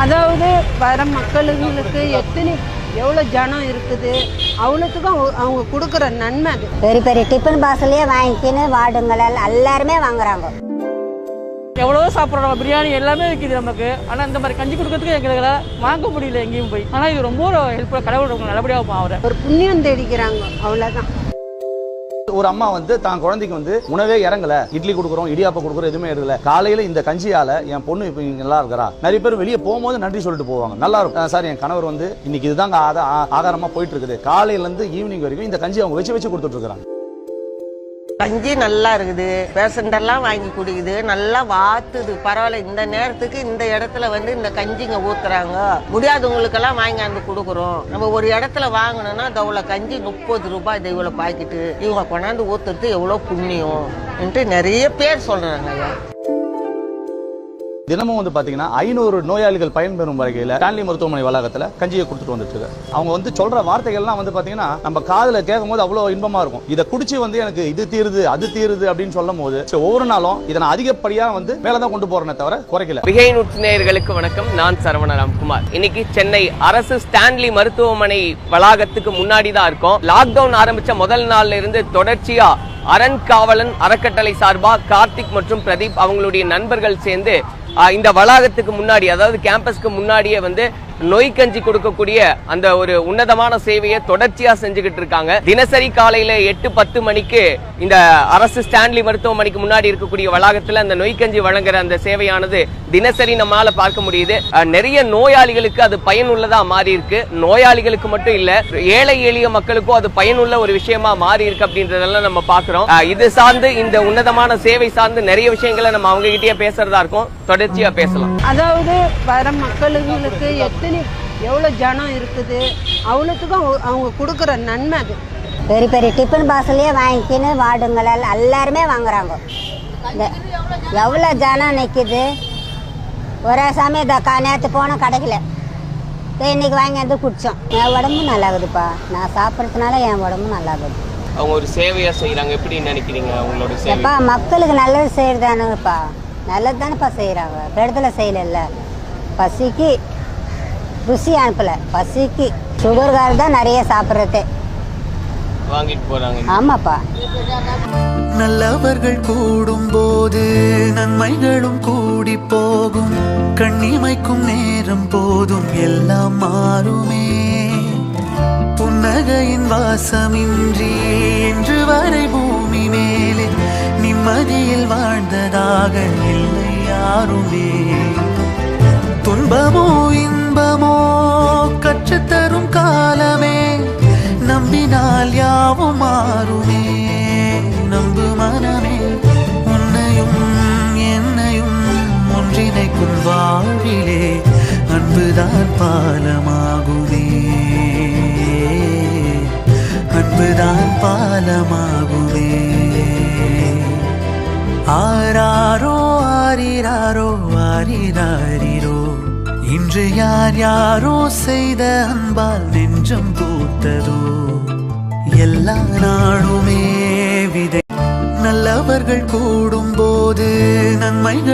அதாவது வர மக்களுங்களுக்கு எவ்வளோ ஜனம் இருக்குது, அவ்வளோத்துக்கும் அவங்க கொடுக்குற நன்மை அது. பெரிய பெரிய டிஃபன் பாக்ஸ்லயே வாங்கிக்கின்னு வார்டுங்கள் எல்லாருமே வாங்குறாங்க. எவ்வளவோ சாப்பிட்றோம், பிரியாணி எல்லாமே விற்கிது நமக்கு. ஆனால் இந்த மாதிரி கஞ்சி கொடுக்கறதுக்கு எங்களுக்கு வாங்க முடியல எங்கேயும் போய். ஆனால் இது ரொம்ப ஹெல்ப்ஃபுல்லாக, கடவுள் நல்லபடியாக அவரை ஒரு புண்ணியம் தேடிக்கிறாங்க, அவ்வளோதான். ஒரு அம்மா தான் குழந்தைக்கு உணவே இறங்கல, இட்லி கொடுக்குறோம், இடியாப்பம் கொடுக்குறோம், எதுவுமே எடுக்கல. காலையில இந்த கஞ்சியால என் பொண்ணு இப்ப நல்லா இருக்கிறா. நிறைய பேர் வெளியே போகும்போது நன்றி சொல்லிட்டு போவாங்க, நல்லா இருக்கும் சார், என் கணவர் இன்னைக்கு இதுதாங்க ஆகாரமா போயிட்டு இருக்குது. காலையில இருந்து ஈவினிங் வரைக்கும் இந்த கஞ்சி அவங்க வச்சு கொடுத்துட்டு இருக்காங்க. கஞ்சி நல்லா இருக்குது, பேஷண்ட் எல்லாம் வாங்கி குடிக்குது, நல்லா வாத்துது. பரவாயில்ல, இந்த நேரத்துக்கு இந்த இடத்துல இந்த கஞ்சிங்க ஊத்துறாங்க. முடியாதவங்களுக்கெல்லாம் வாங்கி கொடுக்குறோம். நம்ம ஒரு இடத்துல வாங்கணும்னா இவ்வளோ கஞ்சி 30 ரூபாய், இது இவ்வளோ பாக்கெட்டு, இவங்க கொண்டாந்து ஊத்துறது எவ்வளோ புண்ணியம் என்று நிறைய பேர் சொல்றாங்க. ஐயா, தினமும் பாத்தீங்கன்னா 500 நோயாளிகள் பயன்பெறும் வகையில் ஸ்டான்லி மருத்துவமனை வளாகத்துல கஞ்சியை கொடுத்துட்டு வந்துட்டு இருக்கு. அவங்க சொல்ற வார்த்தைகள்லாம் பாத்தீங்கன்னா நம்ம காதுல கேட்கும் போது அவ்வளவு இன்பமா இருக்கும். இதை குடிச்சு எனக்கு இது தீருது அது தீருது அப்படின்னு சொல்லும் போது ஒவ்வொரு நாளும் இதை நான் அதிகப்படியா மேலதான் கொண்டு போறேனே தவிர குறைக்கல. விகைநூற்று நேயர்களுக்கு வணக்கம், நான் சரவணராம்குமார். இன்னைக்கு சென்னை அரசு ஸ்டான்லி மருத்துவமனை வளாகத்துக்கு முன்னாடி தான் இருக்கோம். லாக்டவுன் ஆரம்பிச்ச முதல் நாள்ல இருந்து தொடர்ச்சியா அரண் காவலன் அறக்கட்டளை சார்பா கார்த்திக் மற்றும் பிரதீப் அவங்களுடைய நண்பர்கள் சேர்ந்து இந்த வளாகத்துக்கு முன்னாடி, அதாவது கேம்பஸ்க்கு முன்னாடியே நோய் கஞ்சி கொடுக்கக்கூடிய அந்த ஒரு உன்னதமான சேவையை தொடர்ச்சியா செஞ்சுக்கிட்டு இருக்காங்க. தினசரி காலையில 8-10 மணிக்கு இந்த அரசு ஸ்டான்லி மருத்துவமனைக்கு முன்னாடி இருக்கக்கூடிய வளாகத்துல அந்த நோய் கஞ்சி வழங்குற அந்த சேவையானது தினசரி நம்மளால பார்க்க முடியுது. நிறைய நோயாளிகளுக்கு அது பயனுள்ளதா மாறி இருக்கு. நோயாளிகளுக்கு மட்டும் இல்ல, ஏழை எளிய மக்களுக்கும் அது பயனுள்ள ஒரு விஷயமா மாறி இருக்கு அப்படின்றதெல்லாம் நம்ம பாக்குறோம். இது சார்ந்து, இந்த உன்னதமான சேவை சார்ந்து நிறைய விஷயங்களை நம்ம அவங்க கிட்டே பேசுறதா இருக்கும். தொடர்ச்சியா பேசலாம். அதாவது வர மக்களுங்களுக்கு எவ்வளோ ஜனம் இருக்குது, அவ்வளோத்துக்கும் அவங்க கொடுக்குற நன்மை அது. பெரிய பெரிய டிஃபன் பாக்ஸ்லயே வாங்கிக்கின்னு வார்டுங்கள் எல்லாருமே வாங்குறாங்க. எவ்வளோ ஜனம் நிற்கிது. ஒரே சமயம் நேற்று போன கிடைக்கல, இன்னைக்கு வாங்கி குடித்தோம். என் உடம்பு நல்லாகுதுப்பா, நான் சாப்பிட்றதுனால என் உடம்பு நல்லாகுது. அவங்க ஒரு சேவையா செய்யறாங்க, எப்படி நினைக்கிறீங்க அவங்களோட சேவை? மக்களுக்கு நல்லது செய்யறதானுப்பா, நல்லது தானேப்பா செய்யறாங்க, கெடுதலை செய்யல. பசிக்கு ருசி அனுப்பல, பசிக்கு சுகர்கார் தான் நிறைய சாப்பிட்றதே வாங்கிட்டு போறாங்க. ஆமாப்பா, நல்லவர்கள் கூடும் போது நன்மைகளும் கூடி போகும். கண்ணிமைக்கும் நேரம் போதும் எல்லாம் மாறுமே. புன்னகையின் வாசமின்றி என்று வரை பூமி மேலே நிம்மதியில் வாழ்ந்ததாக இல்லை யாருமே. துன்பமோ இன்பமோ கற்றுத்தரும் காலமே, நம்பினால் யாவும் மாறுமே. நம்பு மனமே, உன்னையும் என்னையும் ஒன்றிணைக்கும் வாழ்விலே அன்புதான் பாலமாகுமே, அன்புதான் பாலமாகுமே. ஆராரோ ஆரிராரோ ஆரிராரிரோ, இன்று யார் யாரோ செய்த அன்பால் நெஞ்சம் பூத்ததோ. எல்லா நாளுமே விதை, நல்லவர்கள் கூடும் போது நன்மைகள்